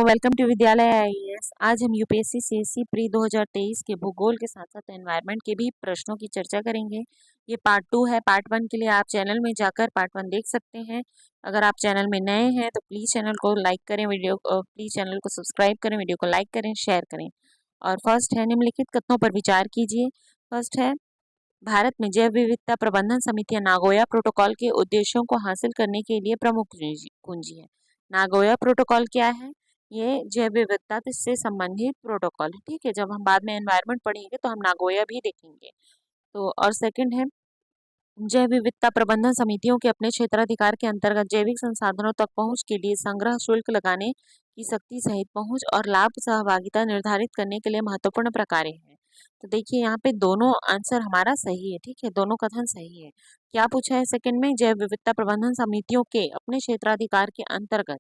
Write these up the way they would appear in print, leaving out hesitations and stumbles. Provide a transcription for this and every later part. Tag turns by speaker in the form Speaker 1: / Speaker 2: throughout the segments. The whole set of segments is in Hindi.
Speaker 1: वेलकम टू विद्यालय आईएएस। आज हम यूपीएससी सीएससी प्री 2023 के भूगोल के साथ साथ एनवायरनमेंट के भी प्रश्नों की चर्चा करेंगे। ये पार्ट 2 है। पार्ट 1 के लिए आप चैनल में जाकर पार्ट 1 देख सकते हैं। अगर आप चैनल में नए हैं तो प्लीज़ चैनल को लाइक करें, प्लीज़ चैनल को सब्सक्राइब करें, वीडियो को लाइक करें, शेयर करें। और फर्स्ट है, निम्नलिखित कथनों पर विचार कीजिए। फर्स्ट है, भारत में जैव विविधता प्रबंधन समितियां नागोया प्रोटोकॉल के उद्देश्यों को हासिल करने के लिए प्रमुख कुंजी है। नागोया प्रोटोकॉल क्या है? ये जैव विविधता से संबंधित प्रोटोकॉल है। ठीक है, जब हम बाद में एनवायरनमेंट पढ़ेंगे तो हम नागोया भी देखेंगे। तो और सेकंड है, जैव विविधता प्रबंधन समितियों के अपने क्षेत्राधिकार के अंतर्गत जैविक संसाधनों तक पहुंच के लिए संग्रह शुल्क लगाने की शक्ति सहित पहुंच और लाभ सहभागिता निर्धारित करने के लिए महत्वपूर्ण प्रकार्य है। तो देखिए यहाँ पे दोनों आंसर हमारा सही है। ठीक है, दोनों कथन सही है। क्या पूछा है सेकंड में? जैव विविधता प्रबंधन समितियों के अपने क्षेत्राधिकार के अंतर्गत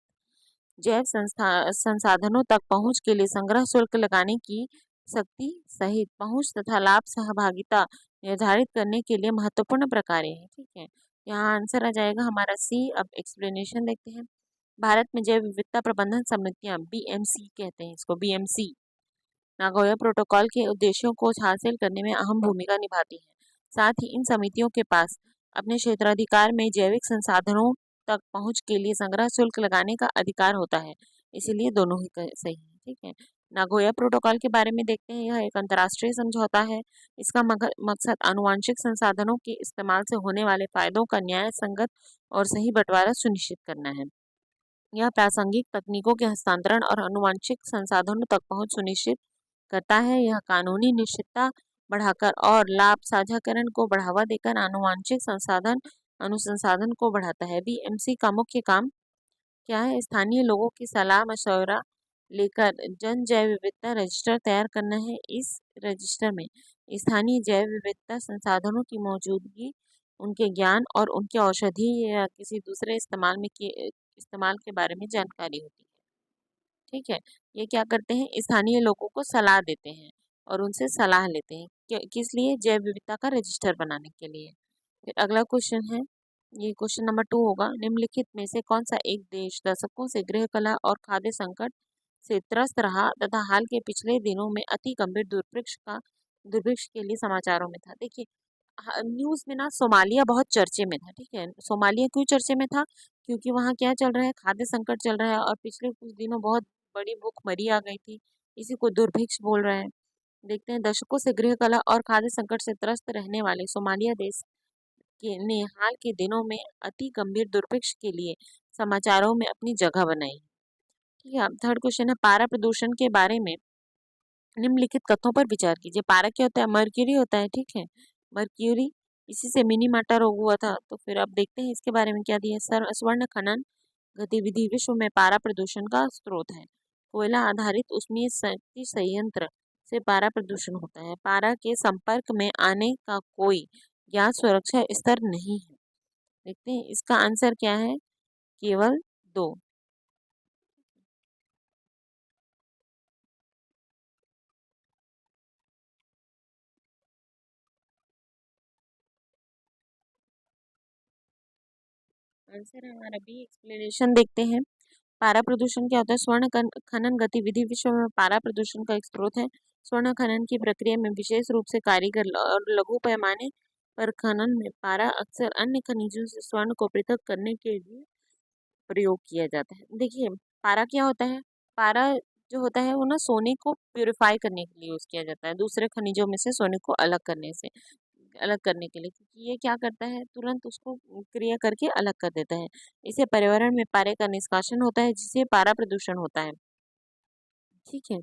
Speaker 1: जैव संसाधनों तक पहुंच के लिए संग्रह शुल्क लगाने की शक्ति सहित पहुंच तथा लाभ सहभागिता निर्धारित करने के लिए महत्वपूर्ण प्रकार्य है। ठीक है, यहाँ आंसर आ जाएगा हमारा सी। अब एक्सप्लेनेशन देखते हैं। भारत में जैव विविधता प्रबंधन समितियां, बीएमसी कहते हैं इसको, बीएमसी, नागोया प्रोटोकॉल के उद्देश्यों को हासिल करने में अहम भूमिका निभाती है। साथ ही इन समितियों के पास अपने क्षेत्राधिकार में जैविक संसाधनों तक पहुंच के लिए संग्रह शुल्क लगाने का अधिकार होता है। इसीलिए दोनों ही सही है। ठीक है, नागोया प्रोटोकॉल के बारे में देखते हैं। यह एक अंतर्राष्ट्रीय समझौता है। इसका मकसद आनुवांशिक संसाधनों के इस्तेमाल से होने वाले फायदों का न्याय संगत और सही बंटवारा सुनिश्चित करना है। यह प्रासंगिक तकनीकों के हस्तांतरण और आनुवांशिक संसाधनों तक पहुंच सुनिश्चित करता है। यह कानूनी निश्चितता बढ़ाकर और लाभ साझाकरण को बढ़ावा देकर आनुवांशिक अनुसंधान को बढ़ाता है। बीएमसी का मुख्य काम क्या है? स्थानीय लोगों की सलाह मशवरा लेकर जन जैव विविधता रजिस्टर तैयार करना है। इस रजिस्टर में स्थानीय जैव विविधता संसाधनों की मौजूदगी, उनके ज्ञान और उनके औषधि या किसी दूसरे इस्तेमाल के बारे में जानकारी होती है। ठीक है, ये क्या करते हैं? स्थानीय लोगों को सलाह देते हैं और उनसे सलाह लेते हैं। किस लिए? जैव विविधता का रजिस्टर बनाने के लिए। फिर अगला क्वेश्चन है, ये क्वेश्चन नंबर 2 होगा। निम्नलिखित में से कौन सा एक देश दशकों से गृह कला और खाद्य संकट से त्रस्त रहा तथा हाल के पिछले दिनों में अति गंभीर दुर्भिक्ष के लिए समाचारों में था? देखिए, न्यूज में ना सोमालिया बहुत चर्चे में था। ठीक है, सोमालिया क्यों चर्चे में था? क्योंकि वहाँ क्या चल रहा है? खाद्य संकट चल रहा है और पिछले कुछ दिनों बहुत बड़ी भूखमरी आ गई थी। इसी को दुर्भिक्ष बोल रहे हैं। देखते हैं, दशकों से गृह कला और खाद्य संकट से त्रस्त रहने वाले सोमालिया देश के ने हाल के दिनों में अति गंभीर दुर्भिक्ष के लिए समाचारों में अपनी जगह बनाई। ठीक है, अब थर्ड क्वेश्चन है, पारा प्रदूषण के बारे में निम्नलिखित कथनों पर विचार कीजिए। पारा क्या होता है? मर्क्यूरी होता है। ठीक है, मर्क्यूरी, इसी से मिनीमाटा रोग हुआ था। तो फिर अब देखते हैं इसके बारे में क्या दिया। स्वर्ण खनन गतिविधि विश्व में पारा प्रदूषण का स्रोत है। कोयला आधारित उष्मीय शक्ति संयंत्र से पारा प्रदूषण होता है। पारा के संपर्क में आने का कोई ज्ञात सुरक्षा स्तर नहीं है। देखते हैं इसका आंसर क्या है। केवल 2। आंसर है हमारा बी। एक्सप्लेनेशन देखते हैं। पारा प्रदूषण क्या होता है? खनन गतिविधि विश्व में पारा प्रदूषण का एक स्रोत है। स्वर्ण खनन की प्रक्रिया में विशेष रूप से कारीगर और लघु पैमाने पर खनन में पारा अक्सर अन्य खनिजों से स्वर्ण को पृथक करने के लिए प्रयोग किया जाता है। देखिए, पारा क्या होता है? पारा जो होता है वो ना सोने को प्यूरिफाई करने के लिए यूज किया जाता है, दूसरे खनिजों में से सोने को अलग करने के लिए, क्योंकि ये क्या करता है, तुरंत उसको क्रिया करके अलग कर देता है। इसे पर्यावरण में पारे का निष्कासन होता है, जिससे पारा प्रदूषण होता है। ठीक है,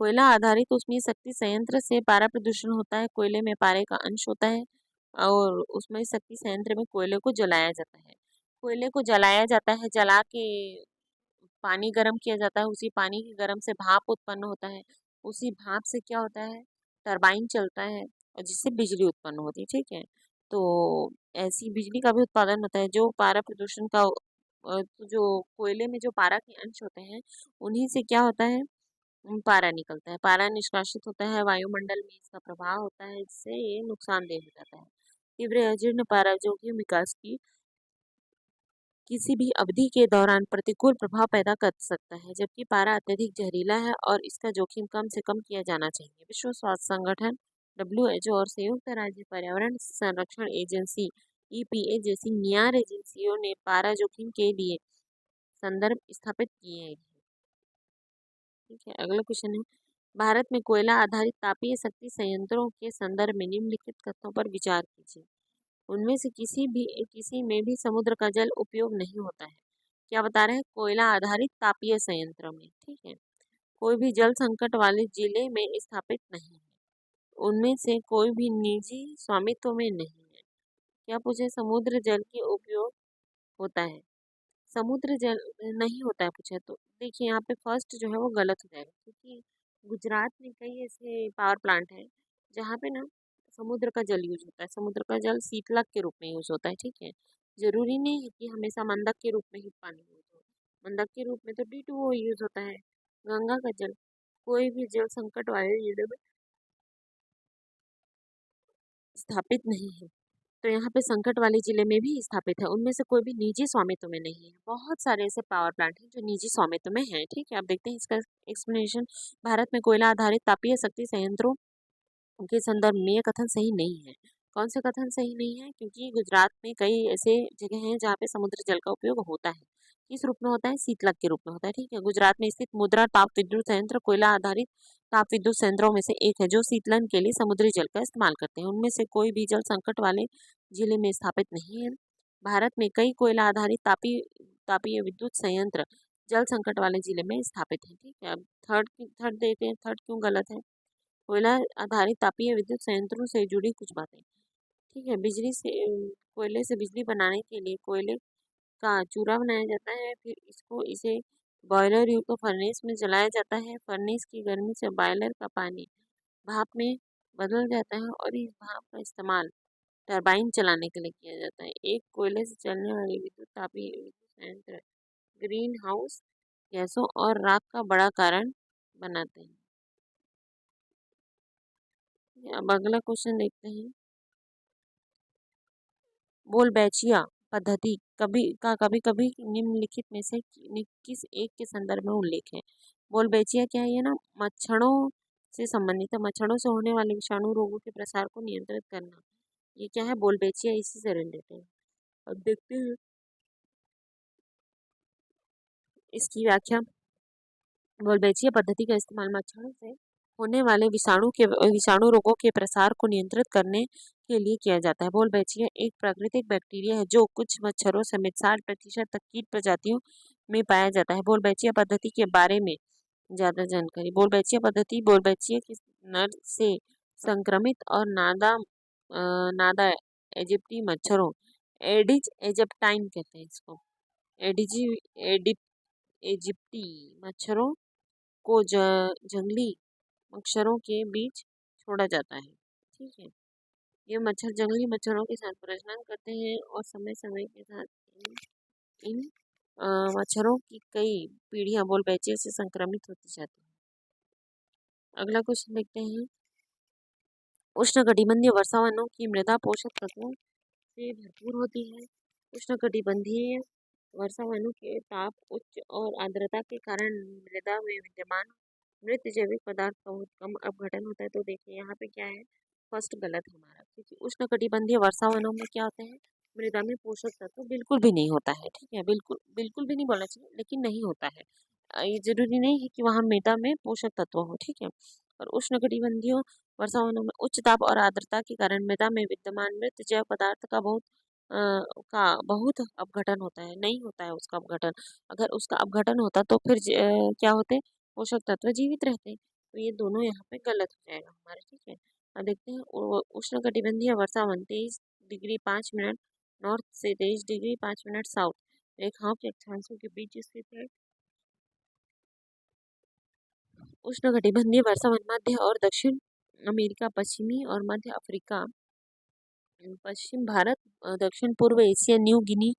Speaker 1: कोयला आधारित उष्मीय शक्ति संयंत्र से पारा प्रदूषण होता है। कोयले में पारे का अंश होता है और उष्मीय शक्ति संयंत्र में कोयले को जलाया जाता है। कोयले को जलाया जाता है, जला के पानी गर्म किया जाता है। उसी पानी के गर्म से भाप उत्पन्न होता है। उसी भाप से क्या होता है? टरबाइन चलता है और जिससे बिजली उत्पन्न होती है। ठीक है, तो ऐसी बिजली का भी उत्पादन होता है। जो पारा प्रदूषण का तो जो कोयले में जो पारा के अंश होते हैं, उन्हीं से क्या होता है? पारा निकलता है। पारा निष्कासित होता है, वायुमंडल में इसका प्रभाव होता है, जिससे ये नुकसानदेह हो जाता है। तीव्र अजीर्ण पारा जोखिम विकास की किसी भी अवधि के दौरान प्रतिकूल प्रभाव पैदा कर सकता है, जबकि पारा अत्यधिक जहरीला है और इसका जोखिम कम से कम किया जाना चाहिए। विश्व स्वास्थ्य संगठन WHO और संयुक्त राज्य पर्यावरण संरक्षण एजेंसी EPA जैसी मियार एजेंसियों ने पारा जोखिम के लिए संदर्भ स्थापित किए हैं। ठीक है, अगला क्वेश्चन है, भारत में कोयला आधारित तापीय शक्ति संयंत्रों के संदर्भ में निम्नलिखित कथनों पर विचार कीजिए। उनमें से किसी में भी समुद्र का जल उपयोग नहीं होता है। क्या बता रहे हैं? कोयला आधारित तापीय संयंत्र में, ठीक है, कोई भी जल संकट वाले जिले में स्थापित नहीं है। उनमें से कोई भी निजी स्वामित्व में नहीं है। क्या पूछे? समुद्र जल के उपयोग होता है, समुद्र जल नहीं होता है पूछा तो देखिए यहाँ पे फर्स्ट जो है वो गलत हो जाएगा, क्योंकि गुजरात में कई ऐसे पावर प्लांट हैं जहाँ पे ना समुद्र का जल यूज होता है। समुद्र का जल शीतलक के रूप में यूज होता है, ठीक है। जरूरी नहीं है कि हमेशा मंदक के रूप में ही पानी यूज हो। मंदक के रूप में तो D2O यूज होता है। गंगा का जल कोई भी जल संकट वाले जिले में स्थापित नहीं है, तो यहाँ पे संकट वाले जिले में भी स्थापित है। उनमें से कोई भी निजी स्वामित्व में नहीं है। बहुत सारे ऐसे पावर प्लांट हैं जो निजी स्वामित्व में हैं, ठीक है। अब देखते हैं इसका एक्सप्लेनेशन। भारत में कोयला आधारित तापीय शक्ति संयंत्रों के संदर्भ में ये कथन सही नहीं है। कौन से कथन सही नहीं है? क्योंकि गुजरात में कई ऐसे जगह हैं जहाँ पे समुद्र जल का उपयोग होता है। किस रूप में होता है? शीतलक के रूप में होता है, ठीक है। गुजरात में स्थित मुद्रा ताप विद्युत संयंत्र कोयला आधारित ताप विद्युत संयंत्रों में से एक है, जो शीतलन के लिए समुद्री जल का इस्तेमाल करते हैं। उनमें से कोई भी जल संकट वाले जिले में स्थापित नहीं है। भारत में कई कोयला आधारित तापीय विद्युत संयंत्र जल संकट वाले जिले में स्थापित है, ठीक है। अब थर्ड थर्ड देखते हैं, थर्ड क्यों गलत है। कोयला आधारित तापीय विद्युत संयंत्रों से जुड़ी कुछ बातें, ठीक है। बिजली से कोयले से बिजली बनाने के लिए कोयले का चूरा बनाया जाता है, फिर इसे बॉयलर युक्त फर्नेस में जलाया जाता है। फर्नेस की गर्मी से बॉयलर का पानी भाप में बदल जाता है और इस भाप का इस्तेमाल टरबाइन चलाने के लिए किया जाता है। एक कोयले से चलने वाली विद्युत तापीय विद्युत संयंत्र ग्रीन हाउस गैसों और राख का बड़ा कारण बनाते हैं। अब अगला क्वेश्चन देखते हैं। बोलबैचिया पद्धति कभी कभी निम्नलिखित में से किस एक के संदर्भ में उल्लेख है? बोलबैचिया क्या है? ये ना मच्छरों से संबंधित है। मच्छरों से होने वाले विषाणु रोगों के प्रसार को नियंत्रित करना, ये क्या है? बोलबैचिया इसी से रिलेटेड है। अब देखते हैं इसकी व्याख्या। बोलबैचिया पद्धति का इस्तेमाल मच्छरों से होने वाले विषाणु रोगों के प्रसार को नियंत्रित करने के लिए किया जाता है। बोलबैचिया एक प्राकृतिक बैक्टीरिया है जो कुछ मच्छरों समेत 60% तक कीट प्रजातियों में पाया जाता है। बोलबैचिया पद्धति के बारे में ज्यादा जानकारी। बोलबैचिया पद्धति बोलबैचिया के नर से संक्रमित और नादा इजिप्टी मच्छरों, एडिज एजिप्टाइन कहते हैं इसको, एडिजी एडिप इजिप्टी मच्छरों को जंगली मच्छरों के बीच छोड़ा जाता है, ठीक है। ये मच्छर जंगली मच्छरों के साथ प्रजनन करते हैं और समय समय के साथ इन मच्छरों की कई पीढ़ियां बोलबैचिया से संक्रमित होती जाती हैं। अगला क्वेश्चन देखते हैं। उष्णकटिबंधीय वर्षावनों की मृदा पोषक तत्वों से भरपूर होती है। उष्णकटिबंधीय वर्षावनों के ताप उच्च और आर्द्रता के कारण मृदा में विद्यमान मृत जैविक पदार्थ का बहुत कम अपघटन होता है। तो देखिए यहाँ पे क्या है, फर्स्ट गलत है हमारा, क्योंकि उष्णकटिबंधीय वर्षावनों में क्या होता है, मृदा में पोषक तत्व बिल्कुल भी नहीं होता है, ठीक है। बिल्कुल बिल्कुल भी नहीं बोलना चाहिए, लेकिन नहीं होता है। ये जरूरी नहीं है कि वहाँ मृदा में पोषक तत्व हो, ठीक है। और उष्णकटिबंधीय वर्षावनों में उच्च ताप और आर्द्रता के कारण मृदा में विद्यमान मृत जैव पदार्थ का बहुत अपघटन होता है, नहीं होता है उसका अपघटन। अगर उसका अपघटन होता तो फिर क्या होते, पोषक तत्व जीवित रहते हैं। तो ये दोनों यहाँ पे गलत हो जाएगा हमारा, ठीक है। अब देखते हैं उष्णकटिबंधीय वर्षावन 23 डिग्री 5 मिनट नॉर्थ से 23 डिग्री 5 मिनट साउथ रेखाओं के अक्षांशों के बीच स्थित है। उष्णकटिबंधीय वर्षावन मध्य और दक्षिण अमेरिका, पश्चिमी और मध्य अफ्रीका, पश्चिम भारत, दक्षिण पूर्व एशिया, न्यू गिनी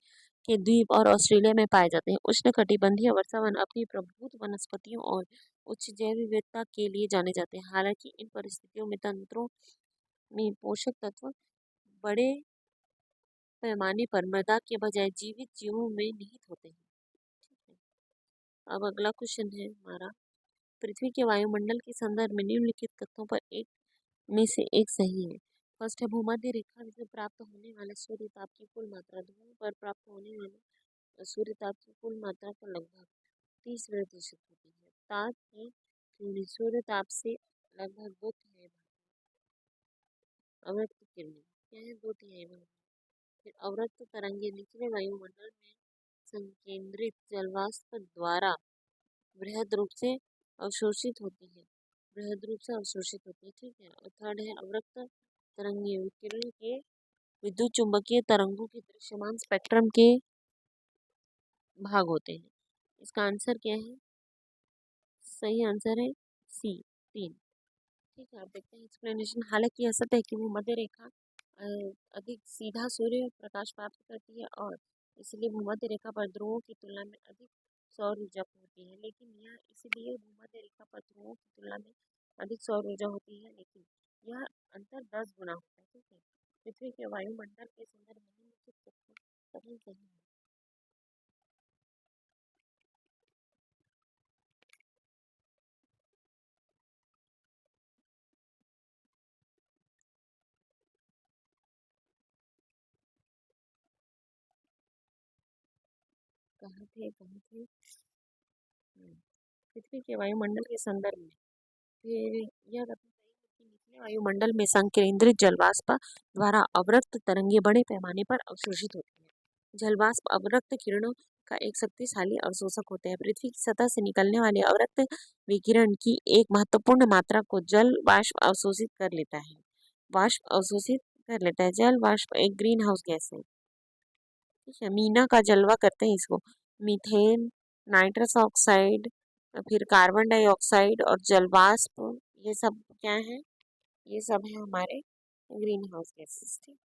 Speaker 1: के द्वीप और ऑस्ट्रेलिया में पाए जाते हैं। उष्णकटिबंधीय वर्षावन अपनी प्रभुत्व वनस्पतियों और उच्च जैव विविधता के लिए जाने जाते हैं। हालांकि इन परिस्थितियों में तंत्रों में पोषक तत्व बड़े पैमाने पर मृदा के बजाय जीवित जीवों में निहित होते हैं। ठीक है। अब अगला क्वेश्चन है हमारा, पृथ्वी के वायुमंडल के संदर्भ में निम्नलिखित तथ्यों पर एक में से एक सही है। फर्स्ट है, भूमध्य रेखा से प्राप्त होने वाले सूर्य ताप की कुल मात्रा ध्रुवों पर प्राप्त होने वाले सूर्य ताप की कुल मात्रा का लगभग 30% होती है। ताप की किरणें सूर्य ताप से लगभग 2/3 अवरक्त किरणें क्या है, 2/3 भाग। फिर अवरक्त तरंगे निचले वायुमंडल में संकेंद्रित जलवाष्प द्वारा बृहद रूप से अवशोषित होती है, बृहद रूप से अवशोषित होती है। ठीक है। और थर्ड है, अवरक्त तरंगे विकिरण के विद्युत चुंबकीय तरंगों के दृश्यमान स्पेक्ट्रम के भाग होते हैं। इसका आंसर क्या है? सही आंसर है सी, 3। ठीक है। आप देखते हैं एक्सप्लेनेशन। हालांकि यह सत्य है कि भूमध्य रेखा अधिक सीधा सूर्य प्रकाश प्राप्त करती है और इसलिए भूमध्य रेखा पर ध्रुवों की तुलना में अधिक सौर ऊर्जा होती है, लेकिन यह इसलिए भूमध्य रेखा पर ध्रुवों की तुलना में अधिक सौर ऊर्जा होती है, लेकिन यह अंतर 10 गुना होता है। ठीक है। पृथ्वी के वायुमंडल के संदर्भ में निम्नलिखित कथन सही है। कहाँ थे, कहाँ थे? पृथ्वी के वायुमंडल के संदर्भ में फिर यह कथन सही है कि निचले वायुमंडल में संकेंद्रित जलवाष्प द्वारा अवरक्त तरंगे बड़े पैमाने पर अवशोषित होती है। जलवाष्प अवरक्त किरणों का एक शक्तिशाली अवशोषक होते हैं। पृथ्वी की सतह से निकलने वाले अवरक्त विकिरण की एक महत्वपूर्ण मात्रा को जल वाष्प अवशोषित कर लेता है। वाष्प अवशोषित कर लेता है। जल वाष्प एक ग्रीन हाउस गैस है। ठीक है। मीना का जलवा करते हैं इसको। मीथेन, नाइट्रस ऑक्साइड, फिर कार्बन डाइऑक्साइड और जलवाष्प, ये सब क्या है? ये सब है हमारे ग्रीन हाउस गैसेस। ठीक।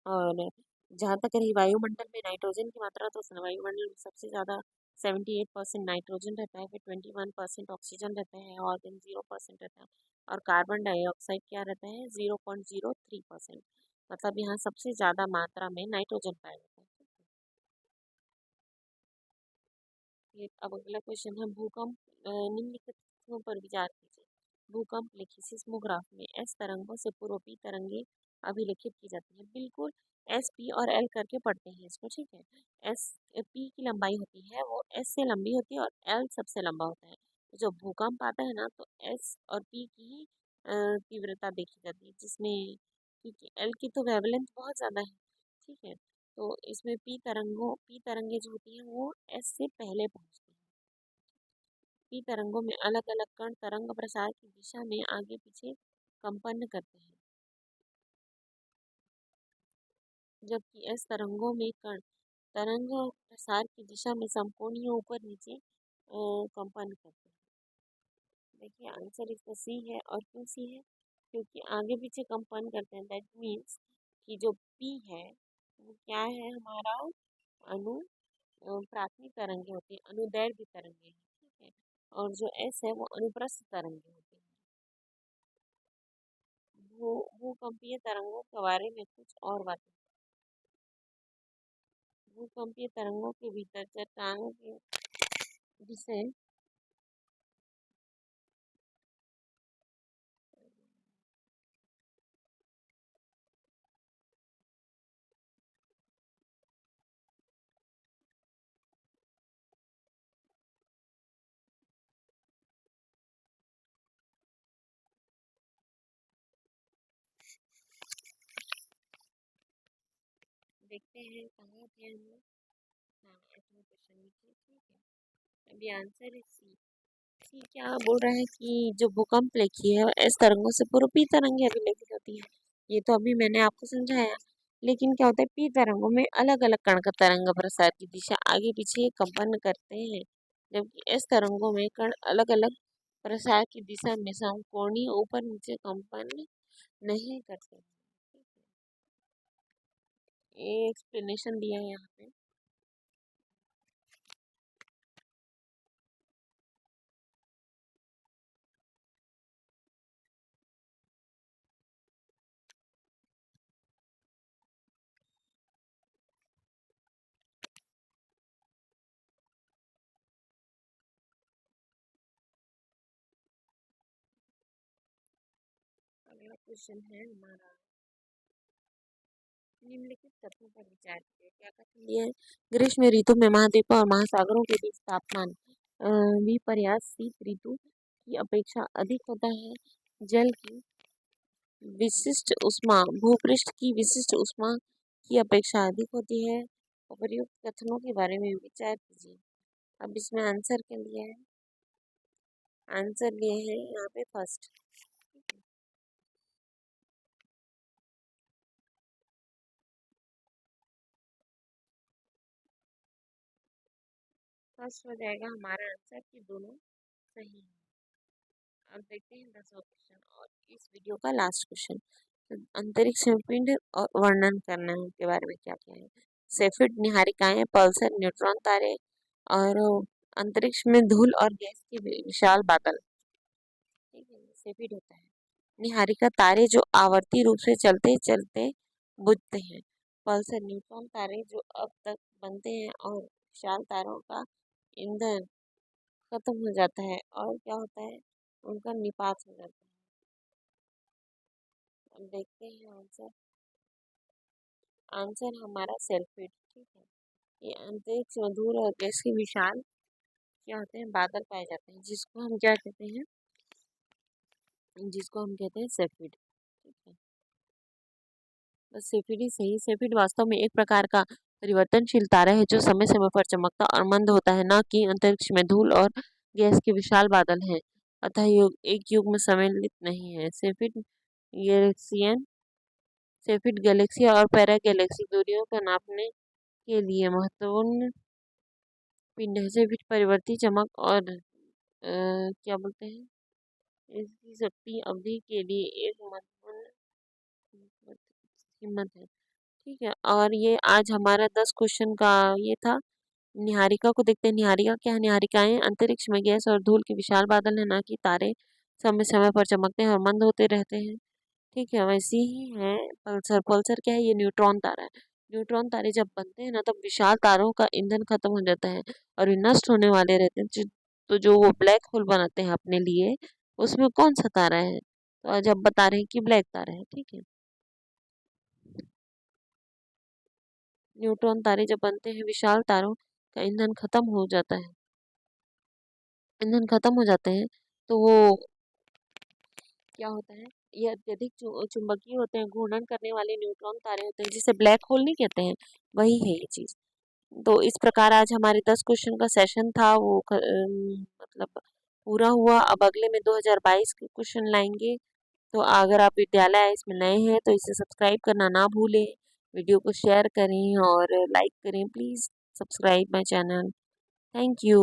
Speaker 1: और जहाँ तक रही वायुमंडल में नाइट्रोजन की मात्रा, तो वायुमंडल में सबसे ज़्यादा 78% नाइट्रोजन रहता है, फिर 21% ऑक्सीजन रहता है और देन 0% रहता है। और कार्बन डाइऑक्साइड क्या रहता है? 0.03%। मतलब यहाँ सबसे ज़्यादा मात्रा में नाइट्रोजन पाया जाता है। फिर अब अगला क्वेश्चन है, भूकंप निम्नलिखितों पर विचार कीजिए। भूकंप लिखी सिस्मोग्राफ में एस तरंगों से पूर्व पी तरंगे अभिलिखित की जाती है। बिल्कुल एस पी और एल करके पढ़ते हैं इसको। ठीक है। एस पी की लंबाई होती है वो एस से लंबी होती है और एल सबसे लंबा होता है। तो जब भूकंप आता है ना, तो एस और पी की ही तीव्रता देखी जाती है, जिसमें क्योंकि एल की तो वेवलेंथ बहुत ज़्यादा है। ठीक है। तो इसमें पी तरंगे जो होती हैं वो एस से पहले पहुंचती हैं। पी तरंगों में अलग अलग कण तरंग प्रसार की दिशा में आगे पीछे कंपन करते हैं, जबकि एस तरंगों में कण तरंग प्रसार की दिशा में समकोणीय ऊपर नीचे कंपन करते हैं। देखिए आंसर इसका सी है। और क्यों सी है? क्योंकि आगे पीछे कंपन करते हैं, दैट मीन्स कि जो पी है वो क्या है हमारा? अनु प्राथमिक तरंगे होती है, अनुदैर्घ्य तरंगे हैं। ठीक है। और जो एस है वो अनुप्रस्थ तरंगे होती है। भूकंपीय तरंगों के बारे में कुछ और बातें। भूकंपीय तरंगों के भीतर चट्टानों के विषय देखते हैं कहाँ थे हम लोग। हाँ, आठवें क्वेश्चन में थे। ठीक है। अभी आंसर है सी। सी क्या बोल रहा है कि जो भूकंप लिखी है एस तरंगों से पूर्व पी तरंगे अभिलेखित होती है। ये तो अभी मैंने आपको समझाया। लेकिन क्या होता है, पी तरंगों में अलग अलग कण का तरंग प्रसार की दिशा आगे पीछे कंपन करते हैं, जबकि एस तरंगों में कण अलग अलग प्रसार की दिशा में समकोणीय ऊपर नीचे कंपन नहीं करते हैं। ये एक्सप्लेनेशन दिया है यहाँ पे। पहला क्वेश्चन है हमारा, निम्नलिखित तथ्यों पर विचार करें। क्या कथन दिया है? ग्रीष्म ऋतु में महाद्वीपों और महासागरों के बीच तापमान विपर्यास शीत ऋतु की अपेक्षा अधिक होता है। जल की विशिष्ट ऊष्मा भूपृष्ठ की विशिष्ट ऊष्मा की अपेक्षा अधिक होती है। उपर्युक्त कथनों के बारे में विचार कीजिए। अब इसमें आंसर क्या लिया है? आंसर लिए है यहाँ पे फर्स्ट। फर्स्ट हो जाएगा हमारा आंसर कि दोनों सही है। अब देखते हैं 10वां क्वेश्चन और इस वीडियो का लास्ट क्वेश्चन। तो अंतरिक्ष में पिंड और वर्णन करना है के बारे में क्या क्या है। सेफिड निहारिकाएं, पल्सर, न्यूट्रॉन तारे और अंतरिक्ष में धूल और गैस के विशाल बादल। ठीक है, सेफिड होता है। निहारिका तारे जो आवर्ती रूप से चलते चलते बुझते हैं। पल्सर न्यूट्रॉन तारे जो अब तक बनते हैं और विशाल तारों का ईंधन खत्म हो जाता है और क्या होता है, उनका निपात हो जाता है। अब देखते हैं आंसर। आंसर हमारा सेल्फिड। ठीक है, ये अंतरिक्ष में धूल और गैस के विशाल क्या होते हैं, बादल पाए जाते हैं, जिसको हम क्या कहते हैं, जिसको हम कहते हैं सेफिड। ठीक है, बस सेफिड ही सही। सेफिड वास्तव में एक प्रकार का परिवर्तनशील तारा है जो समय समय पर चमकता और मंद होता है, न कि अंतरिक्ष में धूल और गैस के विशाल बादल हैं, अतः एक युग में सम्मिलित नहीं है। सेफिड गैलेक्सियन सेफिड गैलेक्सी और पैरा गैलेक्सी दूरियों को नापने के लिए महत्वपूर्ण पिंड है। सेफिड परिवर्ती चमक और क्या बोलते हैं, इसकी शक्ति अवधि के लिए एक महत्वपूर्ण कीमत है। ठीक है, और ये आज हमारा 10 क्वेश्चन का ये था। निहारिका को देखते हैं। निहारिका क्या है? निहारिकाएं अंतरिक्ष में गैस और धूल के विशाल बादल है, ना कि तारे समय समय पर चमकते हैं और मंद होते रहते हैं। ठीक है, वैसे ही है पल्सर। पल्सर क्या है? ये न्यूट्रॉन तारा है। न्यूट्रॉन तारे जब बनते हैं ना, तब विशाल तारों का ईंधन खत्म हो जाता है और ये नष्ट होने वाले रहते हैं। तो जो वो ब्लैक होल बनाते हैं अपने लिए, उसमें कौन सा तारा है? तो आज आप बता रहे हैं कि ब्लैक तारा है। ठीक है, न्यूट्रॉन तारे जब बनते हैं, विशाल तारों का ईंधन खत्म हो जाता है, ईंधन खत्म हो जाते हैं, तो वो क्या होता है, ये अत्यधिक चुंबकीय होते हैं, घूर्णन करने वाले न्यूट्रॉन तारे होते हैं, जिसे ब्लैक होल नहीं कहते हैं, वही है ये चीज। तो इस प्रकार आज हमारे 10 क्वेश्चन का सेशन था वो मतलब पूरा हुआ। अब अगले में 2022 के क्वेश्चन लाएंगे। तो अगर आप विद्यालय इसमें नए हैं तो इसे सब्सक्राइब करना ना भूलें, वीडियो को शेयर करें और लाइक करें। Please subscribe my channel. Thank you.